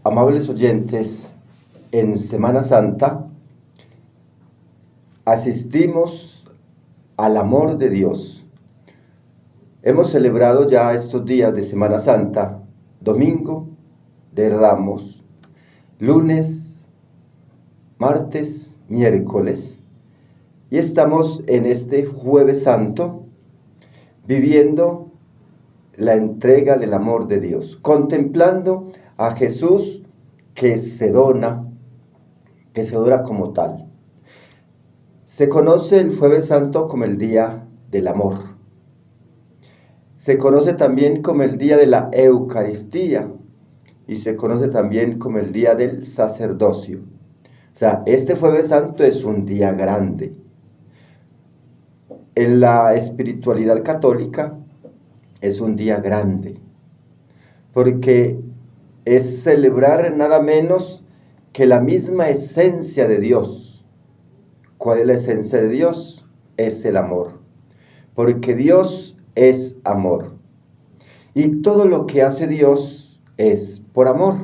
Amables oyentes, en Semana Santa asistimos al amor de Dios. Hemos celebrado ya estos días de Semana Santa, Domingo de Ramos, lunes, martes, miércoles, y estamos en este Jueves Santo viviendo la entrega del amor de Dios, contemplando a Jesús que se dona como tal. Se conoce el Jueves Santo como el Día del Amor. Se conoce también como el Día de la Eucaristía y se conoce también como el Día del Sacerdocio. O sea, este Jueves Santo es un día grande. En la espiritualidad católica es un día grande, porque es celebrar nada menos que la misma esencia de Dios. ¿Cuál es la esencia de Dios? Es el amor, porque Dios es amor. Y todo lo que hace Dios es por amor.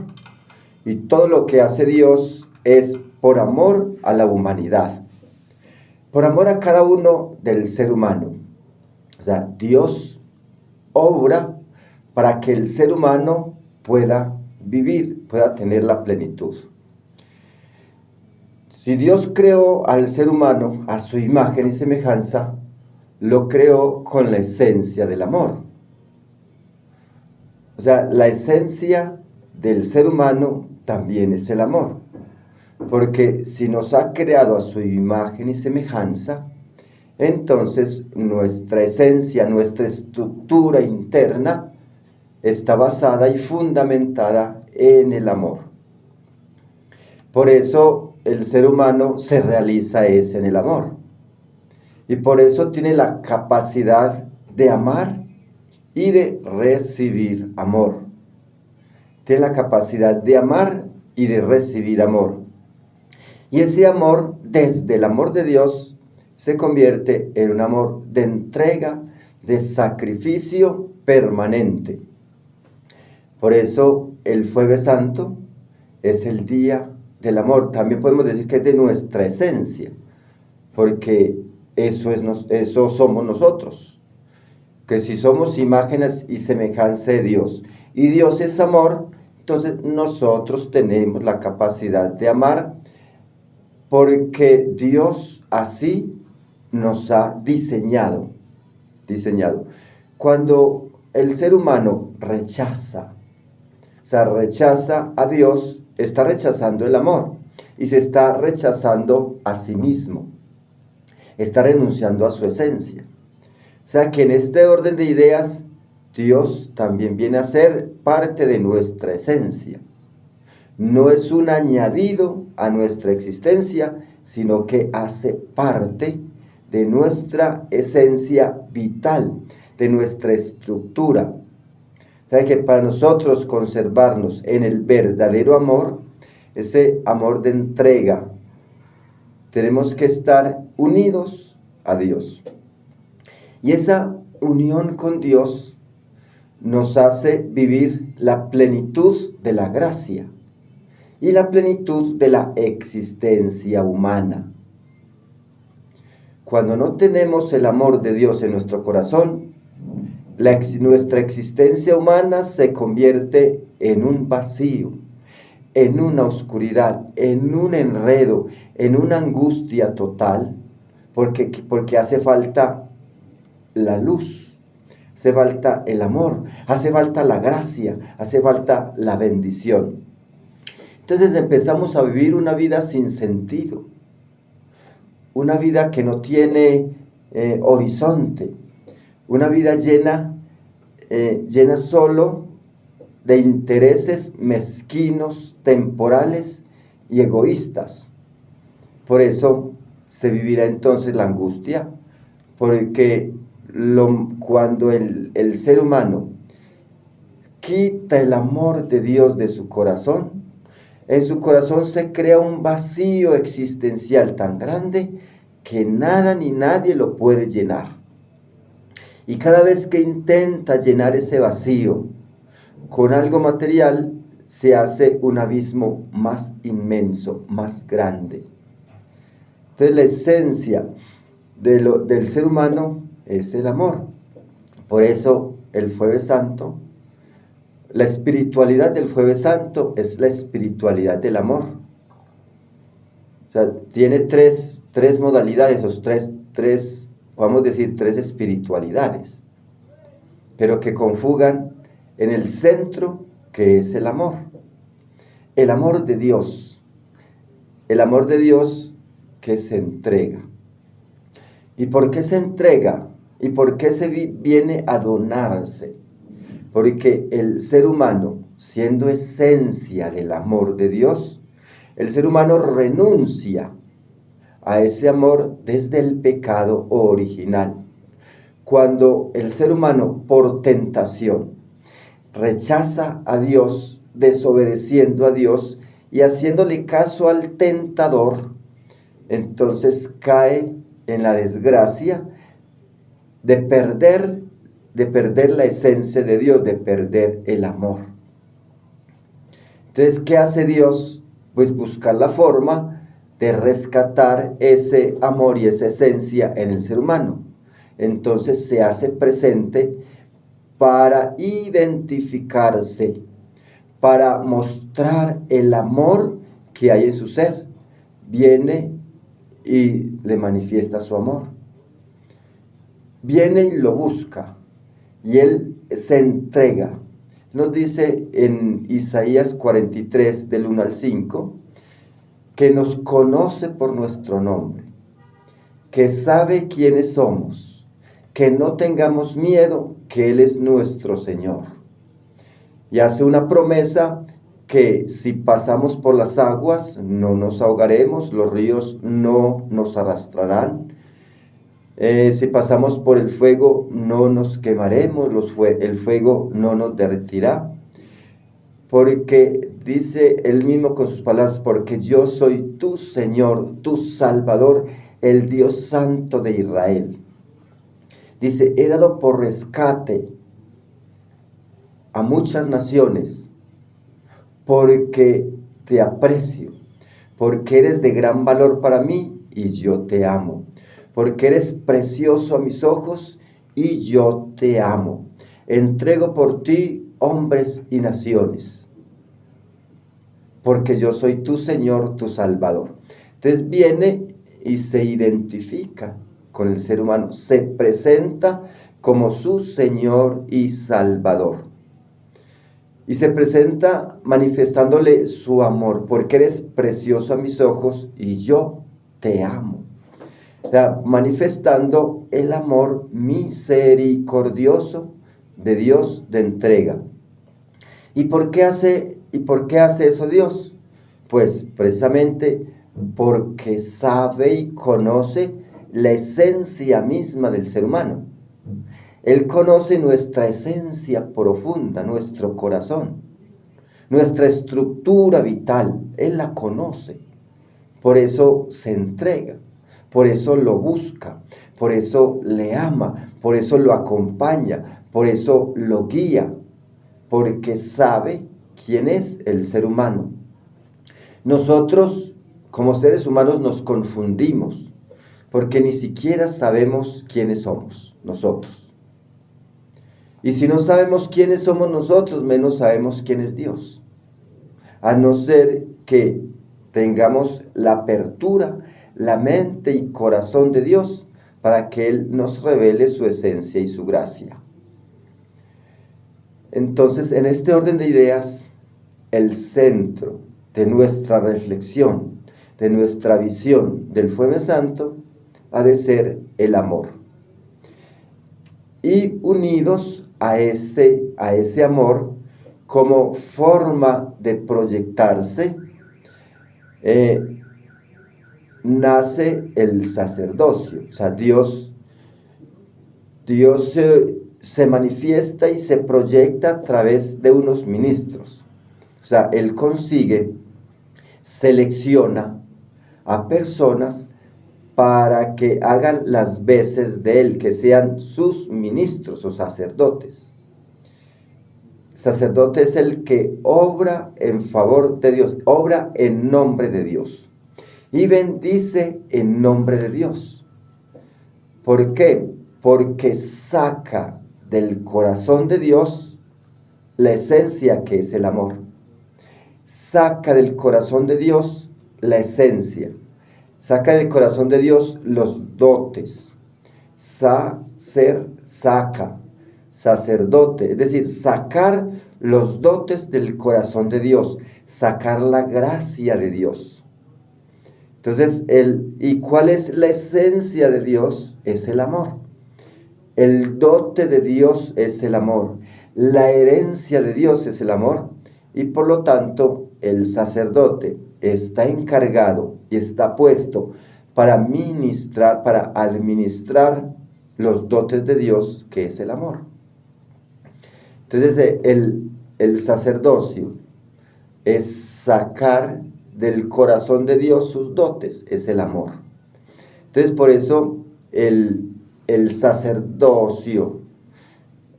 Y todo lo que hace Dios es por amor a la humanidad, por amor a cada uno del ser humano. O sea, Dios obra para que el ser humano pueda vivir, pueda tener la plenitud. Si Dios creó al ser humano a su imagen y semejanza, lo creó con la esencia del amor. O sea, la esencia del ser humano también es el amor. Porque si nos ha creado a su imagen y semejanza, entonces nuestra esencia, nuestra estructura interna está basada y fundamentada en el amor. Por eso el ser humano se realiza en el amor. Y por eso tiene la capacidad de amar y de recibir amor. Tiene la capacidad de amar y de recibir amor. Y ese amor, desde el amor de Dios, se convierte en un amor de entrega, de sacrificio permanente. Por eso el Jueves Santo es el día del amor. También podemos decir que es de nuestra esencia, porque eso somos nosotros. Que si somos imágenes y semejanza de Dios, y Dios es amor, entonces nosotros tenemos la capacidad de amar, porque Dios así nos ha diseñado. Cuando el ser humano rechaza a Dios, está rechazando el amor y se está rechazando a sí mismo, está renunciando a su esencia. O sea que en este orden de ideas, Dios también viene a ser parte de nuestra esencia. No es un añadido a nuestra existencia, sino que hace parte de nuestra esencia vital, de nuestra estructura. O sea que para nosotros conservarnos en el verdadero amor, ese amor de entrega, tenemos que estar unidos a Dios. Y esa unión con Dios nos hace vivir la plenitud de la gracia y la plenitud de la existencia humana. Cuando no tenemos el amor de Dios en nuestro corazón, nuestra existencia humana se convierte en un vacío, en una oscuridad, en un enredo, en una angustia total, porque hace falta la luz, hace falta el amor, hace falta la gracia, hace falta la bendición. Entonces empezamos a vivir una vida sin sentido, una vida que no tiene horizonte, una vida llena solo de intereses mezquinos, temporales y egoístas. Por eso se vivirá entonces la angustia, porque cuando el ser humano quita el amor de Dios de su corazón, en su corazón se crea un vacío existencial tan grande que nada ni nadie lo puede llenar. Y cada vez que intenta llenar ese vacío con algo material, se hace un abismo más inmenso, más grande. Entonces la esencia del ser humano es el amor. Por eso el Jueves Santo, la espiritualidad del Jueves Santo es la espiritualidad del amor. O sea, tiene tres modalidades, o vamos a decir, tres espiritualidades, pero que conjugan en el centro, que es el amor. El amor de Dios. El amor de Dios que se entrega. ¿Y por qué se entrega? ¿Y por qué se viene a donarse? Porque el ser humano, siendo esencia del amor de Dios, el ser humano renuncia a ese amor desde el pecado original. Cuando el ser humano, por tentación, rechaza a Dios, desobedeciendo a Dios y haciéndole caso al tentador, entonces cae en la desgracia de perder la esencia de Dios, de perder el amor. Entonces, ¿qué hace Dios? Pues buscar la forma de rescatar ese amor y esa esencia en el ser humano. Entonces se hace presente para identificarse, para mostrar el amor que hay en su ser. Viene y le manifiesta su amor. Viene y lo busca, y él se entrega. Nos dice en Isaías 43, del 1 al 5, que nos conoce por nuestro nombre, que sabe quiénes somos, que no tengamos miedo, que Él es nuestro Señor. Y hace una promesa que si pasamos por las aguas no nos ahogaremos, los ríos no nos arrastrarán. Si pasamos por el fuego no nos quemaremos, el fuego no nos derretirá. Porque dice él mismo con sus palabras, porque yo soy tu Señor, tu Salvador, el Dios Santo de Israel. Dice, he dado por rescate a muchas naciones, porque te aprecio, porque eres de gran valor para mí y yo te amo, porque eres precioso a mis ojos y yo te amo. Entrego por ti hombres y naciones, porque yo soy tu Señor, tu Salvador. Entonces viene y se identifica con el ser humano, se presenta como su Señor y Salvador. Y se presenta manifestándole su amor, porque eres precioso a mis ojos y yo te amo. O sea, manifestando el amor misericordioso de Dios de entrega. ¿Y por qué hace eso Dios? Pues precisamente porque sabe y conoce la esencia misma del ser humano. Él conoce nuestra esencia profunda, nuestro corazón, nuestra estructura vital. Él la conoce. Por eso se entrega, por eso lo busca, por eso le ama, por eso lo acompaña, por eso lo guía, porque sabe quién es el ser humano. Nosotros, como seres humanos, nos confundimos, porque ni siquiera sabemos quiénes somos nosotros. Y si no sabemos quiénes somos nosotros, menos sabemos quién es Dios. A no ser que tengamos la apertura, la mente y corazón de Dios para que Él nos revele su esencia y su gracia. Entonces, en este orden de ideas, el centro de nuestra reflexión, de nuestra visión del Jueves Santo, ha de ser el amor. Y unidos a ese amor, como forma de proyectarse, nace el sacerdocio. O sea, Dios se manifiesta y se proyecta a través de unos ministros. O sea, Él selecciona a personas para que hagan las veces de Él, que sean sus ministros o sacerdotes. Sacerdote es el que obra en favor de Dios, obra en nombre de Dios y bendice en nombre de Dios. ¿Por qué? Porque saca del corazón de Dios la esencia que es el amor. Saca del corazón de Dios la esencia. Saca del corazón de Dios los dotes. Saca. Sacerdote, es decir, sacar los dotes del corazón de Dios, sacar la gracia de Dios. Entonces, ¿y cuál es la esencia de Dios? Es el amor. El dote de Dios es el amor. La herencia de Dios es el amor. Y por lo tanto, el sacerdote está encargado y está puesto para ministrar, para administrar los dotes de Dios, que es el amor. Entonces, el sacerdocio es sacar del corazón de Dios sus dotes, es el amor. Entonces, por eso el sacerdocio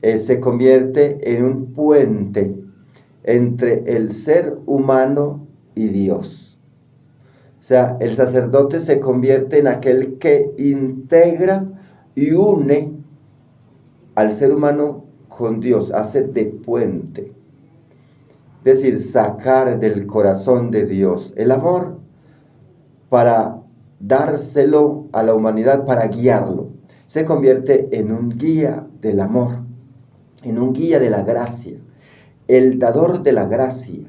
se convierte en un puente entre el ser humano y Dios. O sea, el sacerdote se convierte en aquel que integra y une al ser humano con Dios, hace de puente. Es decir, sacar del corazón de Dios el amor para dárselo a la humanidad, para guiarlo. Se convierte en un guía del amor, en un guía de la gracia, el dador de la gracia.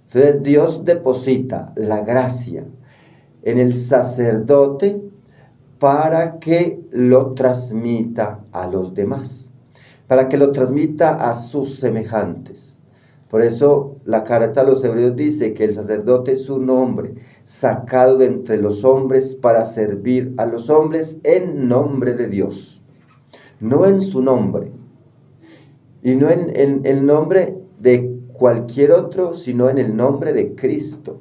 Entonces Dios deposita la gracia en el sacerdote para que lo transmita a los demás, para que lo transmita a sus semejantes. Por eso la carta a los Hebreos dice que el sacerdote es un hombre sacado de entre los hombres para servir a los hombres en nombre de Dios, no en su nombre, y no en el nombre de cualquier otro, sino en el nombre de Cristo,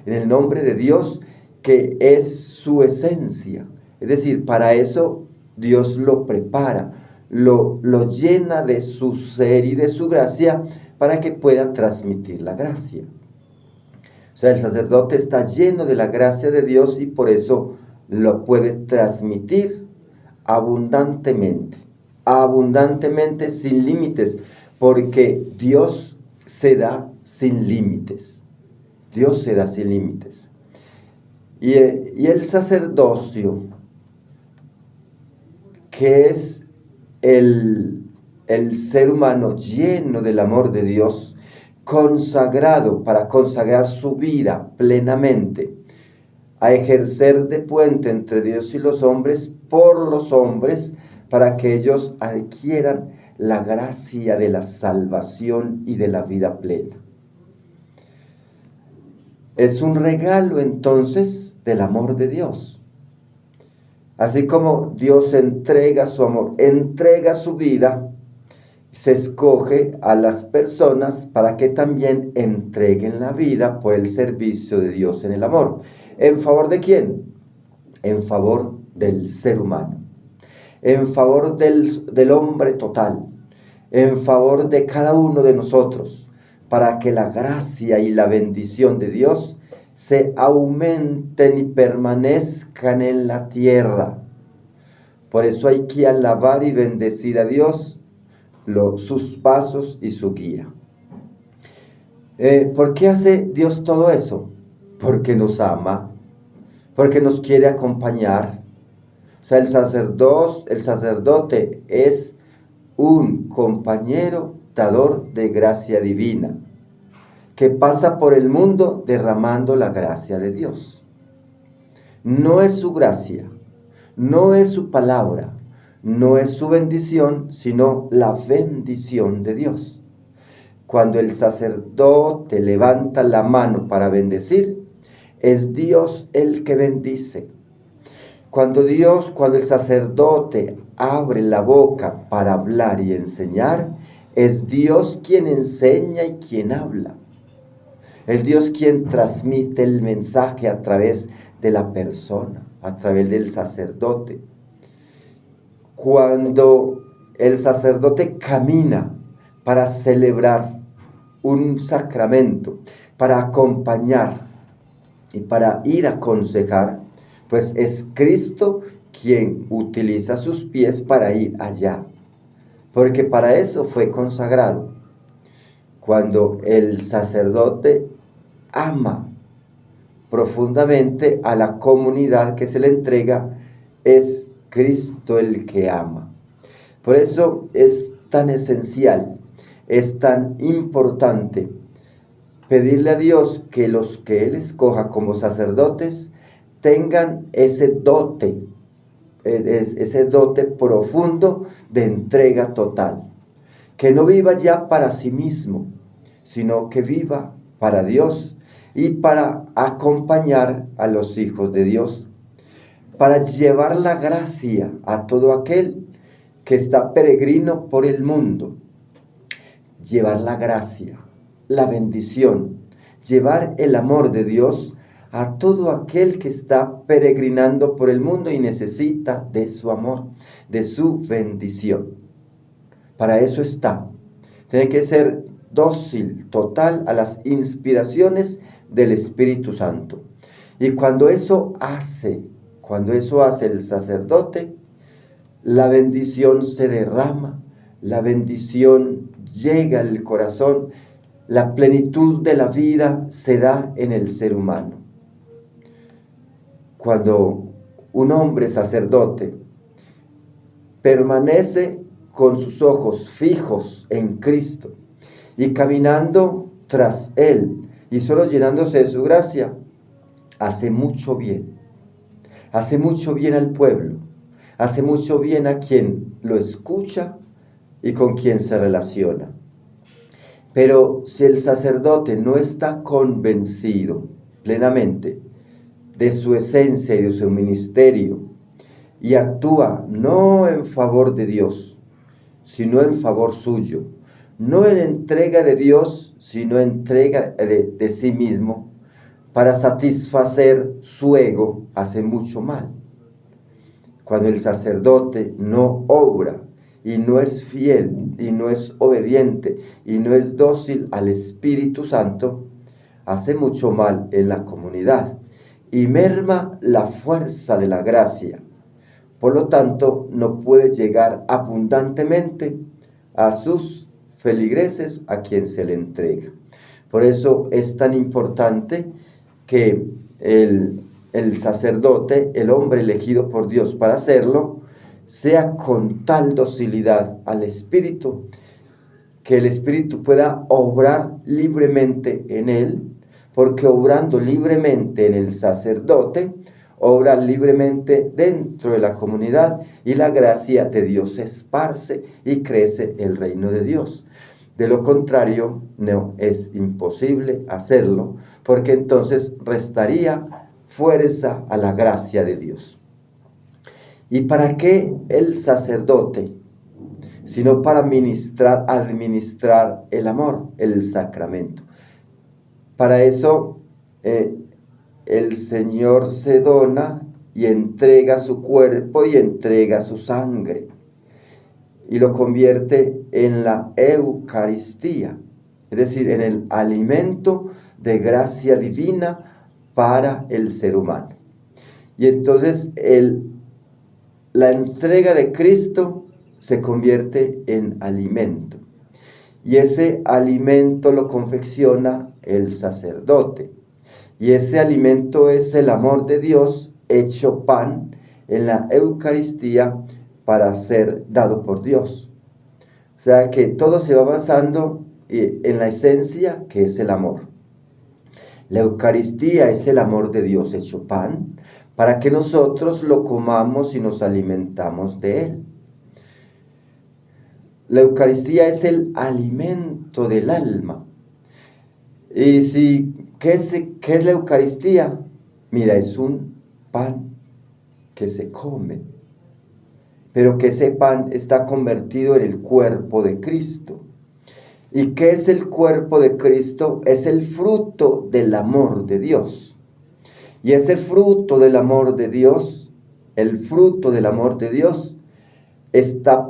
en el nombre de Dios, que es su esencia. Es decir, para eso Dios lo prepara, lo llena de su ser y de su gracia para que pueda transmitir la gracia. O sea, el sacerdote está lleno de la gracia de Dios y por eso lo puede transmitir abundantemente, abundantemente, sin límites, porque Dios se da sin límites. Dios se da sin límites. Y el sacerdocio, que es el ser humano lleno del amor de Dios, consagrado para consagrar su vida plenamente, a ejercer de puente entre Dios y los hombres, por los hombres, para que ellos adquieran la gracia de la salvación y de la vida plena. Es un regalo entonces del amor de Dios. Así como Dios entrega su amor, entrega su vida, se escoge a las personas para que también entreguen la vida por el servicio de Dios en el amor. ¿En favor de quién? En favor del ser humano, en favor del hombre total, en favor de cada uno de nosotros, para que la gracia y la bendición de Dios se aumenten y permanezcan en la tierra. Por eso hay que alabar y bendecir a Dios, sus pasos y su guía. ¿Por qué hace Dios todo eso? Porque nos ama, porque nos quiere acompañar. O sea, el sacerdote es un compañero dador de gracia divina, que pasa por el mundo derramando la gracia de Dios. No es su gracia, no es su palabra, no es su bendición, sino la bendición de Dios. Cuando el sacerdote levanta la mano para bendecir, es Dios el que bendice. Cuando el sacerdote abre la boca para hablar y enseñar, es Dios quien enseña y quien habla. Es Dios quien transmite el mensaje a través de la persona, a través del sacerdote. Cuando el sacerdote camina para celebrar un sacramento, para acompañar y para ir a aconsejar, pues es Cristo quien utiliza sus pies para ir allá, porque para eso fue consagrado. Cuando el sacerdote ama profundamente a la comunidad que se le entrega, es Cristo el que ama. Por eso es tan esencial, es tan importante pedirle a Dios que los que Él escoja como sacerdotes tengan ese dote profundo de entrega total. Que no viva ya para sí mismo, sino que viva para Dios y para acompañar a los hijos de Dios, para llevar la gracia a todo aquel que está peregrino por el mundo. Llevar la gracia, la bendición, llevar el amor de Dios a todo aquel que está peregrinando por el mundo y necesita de su amor, de su bendición. Para eso está. Tiene que ser dócil, total a las inspiraciones del Espíritu Santo. Y cuando eso hace el sacerdote, la bendición se derrama, la bendición llega al corazón, la plenitud de la vida se da en el ser humano. Cuando un hombre sacerdote permanece con sus ojos fijos en Cristo y caminando tras Él y solo llenándose de su gracia, hace mucho bien al pueblo, hace mucho bien a quien lo escucha y con quien se relaciona. Pero si el sacerdote no está convencido plenamente de su esencia y de su ministerio y actúa no en favor de Dios, sino en favor suyo, no en entrega de Dios, sino en entrega de sí mismo, para satisfacer su ego, hace mucho mal. Cuando el sacerdote no obra y no es fiel y no es obediente y no es dócil al Espíritu Santo, hace mucho mal en la comunidad y merma la fuerza de la gracia. Por lo tanto, no puede llegar abundantemente a sus feligreses a quien se le entrega. Por eso es tan importante que el sacerdote, el hombre elegido por Dios para hacerlo, sea con tal docilidad al Espíritu, que el Espíritu pueda obrar libremente en él, porque obrando libremente en el sacerdote, obra libremente dentro de la comunidad y la gracia de Dios se esparce y crece el reino de Dios. De lo contrario, no es imposible hacerlo, porque entonces restaría fuerza a la gracia de Dios. ¿Y para qué el sacerdote? Sino para administrar el amor, el sacramento. Para eso el Señor se dona y entrega su cuerpo y entrega su sangre y lo convierte en la Eucaristía, es decir, en el alimento de gracia divina para el ser humano. Y entonces la entrega de Cristo se convierte en alimento. Y ese alimento lo confecciona el sacerdote. Y ese alimento es el amor de Dios hecho pan en la Eucaristía para ser dado por Dios. O sea que todo se va basando en la esencia que es el amor. La Eucaristía es el amor de Dios hecho pan para que nosotros lo comamos y nos alimentamos de él. La Eucaristía es el alimento del alma. Y ¿qué es la Eucaristía? Mira, es un pan que se come, pero que ese pan está convertido en el cuerpo de Cristo. ¿Y qué es el cuerpo de Cristo? Es el fruto del amor de Dios. Y ese fruto del amor de Dios, está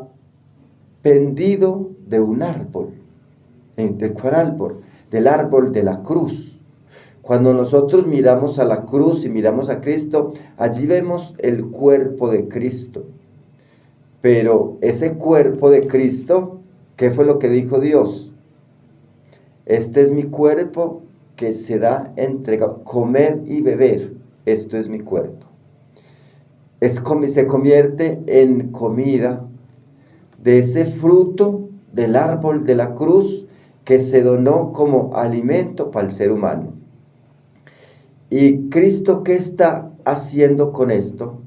pendido de un árbol. ¿De cuál árbol? Del árbol de la cruz. Cuando nosotros miramos a la cruz y miramos a Cristo, allí vemos el cuerpo de Cristo. Pero ese cuerpo de Cristo, ¿qué fue lo que dijo Dios? Este es mi cuerpo que se da entregado, comer y beber, esto es mi cuerpo. Se convierte en comida de ese fruto del árbol de la cruz que se donó como alimento para el ser humano. ¿Y Cristo qué está haciendo con esto?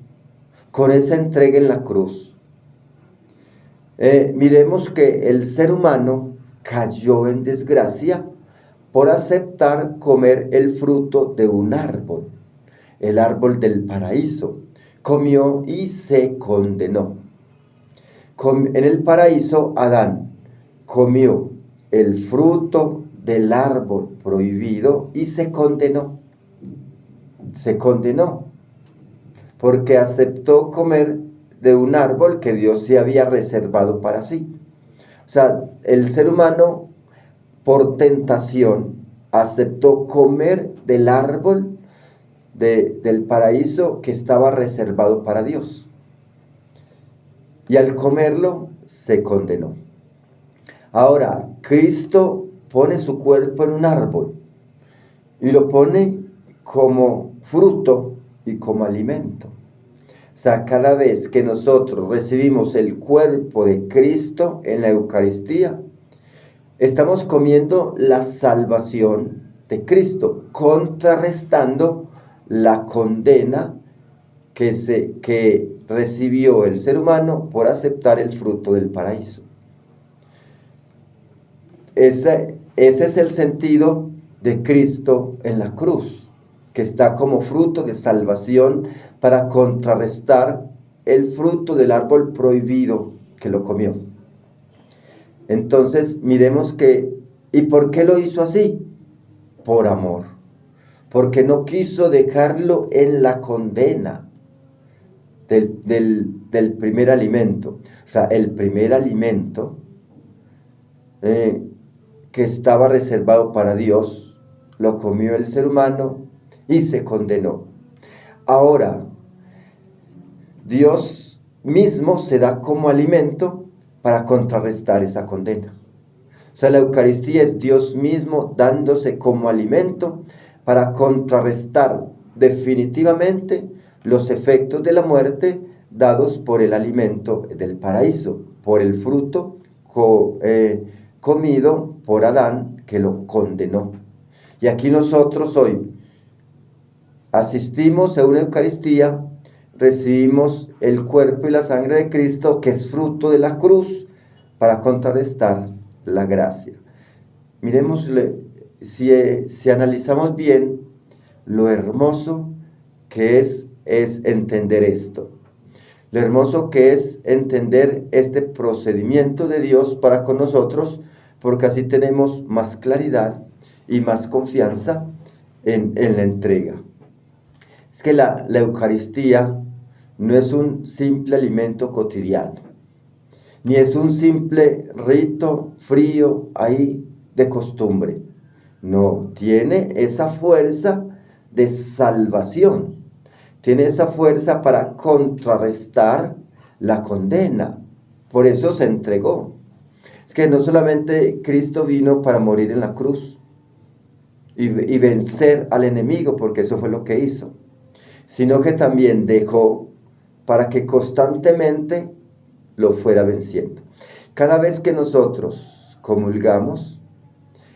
Con esa entrega en la cruz. Miremos que el ser humano cayó en desgracia por aceptar comer el fruto de un árbol, el árbol del paraíso. Comió y se condenó. En el paraíso, Adán comió el fruto del árbol prohibido y se condenó. Se condenó porque aceptó comer de un árbol que Dios se había reservado para sí. O sea, el ser humano, por tentación, aceptó comer del árbol del paraíso que estaba reservado para Dios. Y al comerlo, se condenó. Ahora, Cristo pone su cuerpo en un árbol y lo pone como fruto y como alimento. O sea, cada vez que nosotros recibimos el cuerpo de Cristo en la Eucaristía, estamos comiendo la salvación de Cristo, contrarrestando la condena que recibió el ser humano por aceptar el fruto del paraíso. Ese es el sentido de Cristo en la cruz, que está como fruto de salvación para contrarrestar el fruto del árbol prohibido que lo comió. Entonces, miremos ¿y por qué lo hizo así? Por amor, porque no quiso dejarlo en la condena del primer alimento. O sea, el primer alimento que estaba reservado para Dios, lo comió el ser humano y se condenó. Ahora, Dios mismo se da como alimento para contrarrestar esa condena. O sea, la Eucaristía es Dios mismo dándose como alimento para contrarrestar definitivamente los efectos de la muerte dados por el alimento del paraíso, por el fruto comido por Adán que lo condenó. Y aquí nosotros hoy asistimos a una Eucaristía, recibimos el cuerpo y la sangre de Cristo, que es fruto de la cruz, para contrarrestar la gracia. Miremos, si analizamos bien, lo hermoso que es entender esto. Lo hermoso que es entender este procedimiento de Dios para con nosotros, porque así tenemos más claridad y más confianza en la entrega. Es que la Eucaristía no es un simple alimento cotidiano, ni es un simple rito frío ahí de costumbre. No, tiene esa fuerza de salvación, tiene esa fuerza para contrarrestar la condena. Por eso se entregó. Es que no solamente Cristo vino para morir en la cruz y vencer al enemigo, porque eso fue lo que hizo, sino que también dejó para que constantemente lo fuera venciendo. Cada vez que nosotros comulgamos,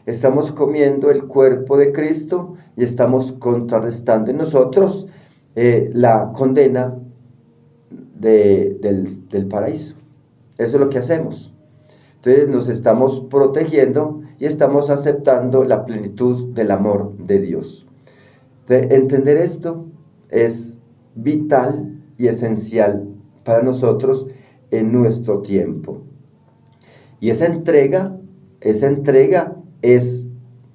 estamos comiendo el cuerpo de Cristo y estamos contrarrestando en nosotros la condena del paraíso. Eso es lo que hacemos. Entonces nos estamos protegiendo y estamos aceptando la plenitud del amor de Dios. Entonces, entender esto es vital y esencial para nosotros en nuestro tiempo. Y esa entrega es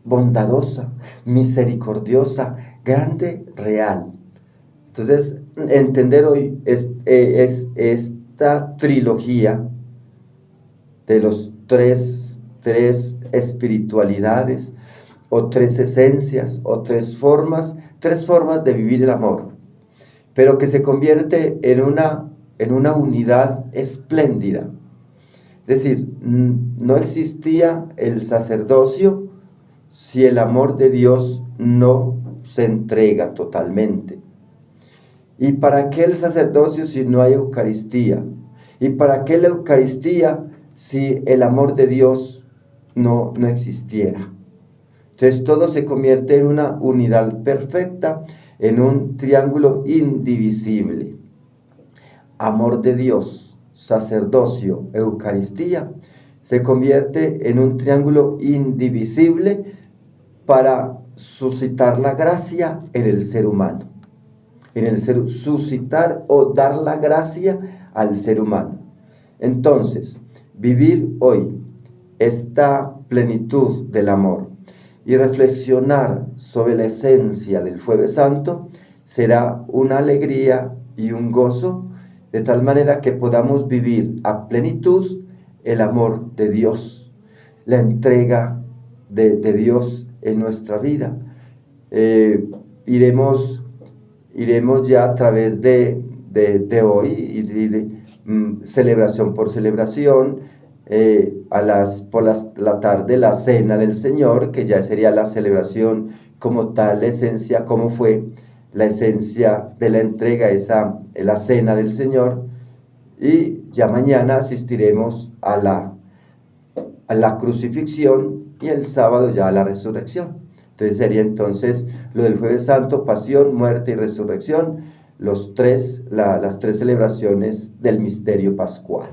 bondadosa, misericordiosa, grande, real. Entonces, entender hoy es esta trilogía de los tres espiritualidades, o tres esencias, o tres formas de vivir el amor, pero que se convierte en una unidad espléndida. Es decir, no existía el sacerdocio si el amor de Dios no se entrega totalmente. ¿Y para qué el sacerdocio si no hay Eucaristía? ¿Y para qué la Eucaristía si el amor de Dios no existiera? Entonces todo se convierte en una unidad perfecta, en un triángulo indivisible. Amor de Dios, sacerdocio, Eucaristía, se convierte en un triángulo indivisible para suscitar la gracia en el ser humano. En el ser, suscitar o dar la gracia al ser humano. Entonces, vivir hoy esta plenitud del amor y reflexionar sobre la esencia del Jueves Santo será una alegría y un gozo, de tal manera que podamos vivir a plenitud el amor de Dios, la entrega de Dios en nuestra vida. Iremos ya a través de hoy, celebración por celebración, por la tarde la cena del Señor, que ya sería la celebración como tal, la esencia, como fue la esencia de la entrega, la cena del Señor, y ya mañana asistiremos a la crucifixión y el sábado ya a la resurrección. Entonces sería entonces lo del Jueves Santo: pasión, muerte y resurrección, las tres celebraciones del misterio pascual.